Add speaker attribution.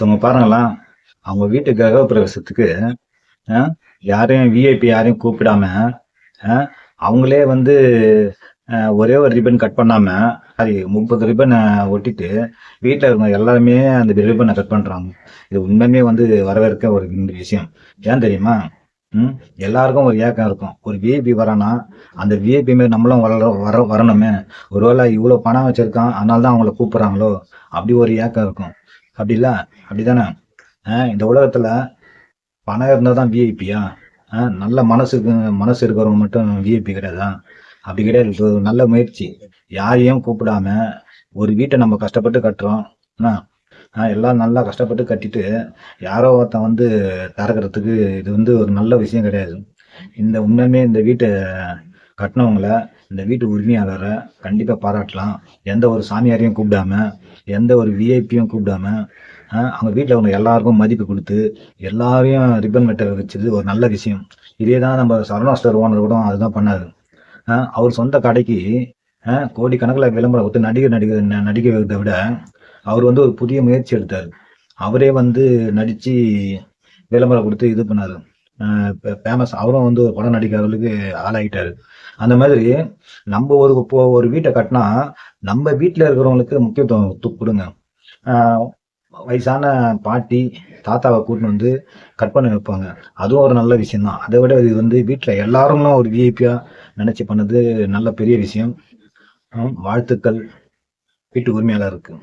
Speaker 1: ஒருத்தவங்க பாருங்களேன், அவங்க வீட்டு கிரகப்பிரவேசத்துக்கு அ யாரையும் விஐபி யாரையும் கூப்பிடாம, அ அவங்களே வந்து ஒரே ஒரு ரிப்பன் கட் பண்ணாம, சாரி 30 ரிப்பன ஒட்டிட்டு, வீட்ல இருக்கவங்க எல்லாருமே அந்த ரிப்பன கட் பண்றாங்க. இது உண்மையுமே வந்து வரவேற்க ஒரு விஷயம். ஏன் தெரியுமா? ம். எல்லாருக்கும் ஒரு ஏக்கம் இருக்கும். ஒரு விஐபி வரான்னா, அந்த விஐபி மாரி நம்மளும் வரணுமே! ஒருவேள இவ்ளோ பணம் வச்சிருக்கான், அதனால தான் அவங்கள கூப்பிடுறாங்களோ! அப்படி ஒரு ஏக்கம் இருக்கும். அப்படில்ல? அப்படிதானே? இந்த உலகத்துல பணம் இருந்தா தான் விஐபியா? நல்ல மனசு இருக்கிறவங்க மட்டும் விஐபி கிடையாதா? அப்படி கிடையாது. இது ஒரு நல்ல முயற்சி. யாரையும் கூப்பிடாம, ஒரு வீட்ட நம்ம கஷ்டப்பட்டு கட்டுறோம். என்ன? எல்லாம் நல்லா கஷ்டப்பட்டு கட்டிட்டு, யாரோ ஒருத்தன் வந்து திறக்கறதுக்கு இது வந்து ஒரு நல்ல விஷயம் கிடையாது. உண்மையுமே இந்த வீட்ட கட்டுனவங்கள, இந்த வீட்டு உரிமையாளர கண்டிப்பா பாராட்டலாம். எந்த ஒரு சாமியாரையும் கூப்பிடாம, எந்த ஒரு விஐபியும் கூப்பிடாம, அவங்க வீட்ல உள்ளவங்க எல்லாருக்கும் மதிப்பு குடுத்து, எல்லாரையும் ரிப்பன் வெட்ட வச்சது ஒரு நல்ல விஷயம். இதே தான் நம்ம சரவணா ஸ்டோர் ஓனர் கூட அதுதான் பண்ணாரு. அவர் சொந்த கடைக்கு கோடிக்கணக்குல விளம்பரம் குடுத்து நடிக்க வைக்கிறத விட, அவர் வந்து ஒரு புதிய முயற்சி எடுத்தாரு. அவரே வந்து நடிச்சு விளம்பரம் குடுத்து இது பண்ணாரு. ஃபேமஸ் அவரும் வந்து ஒரு படம் நடிக்கிற அளவுக்கு ஆளாயிட்டாரு. அந்த மாதிரி நம்ம ஒரு வீட்ட கட்டினா, நம்ம வீட்ல இருக்கிறவங்களுக்கு முக்கியத்துவம் குடுங்க. ஆ வயசான பாட்டி, தாத்தாவ கூட்டின்னு வந்து கட் பண்ண வைப்பாங்க. அதுவும் ஒரு நல்ல விஷயம் தான். அத விட இது வந்து வீட்ல எல்லாருமே ஒரு விஐபியா நெனச்சு பண்ணது நல்ல பெரிய விஷயம். வாழ்த்துக்கள் வீட்டு உரிமையாளருக்கு.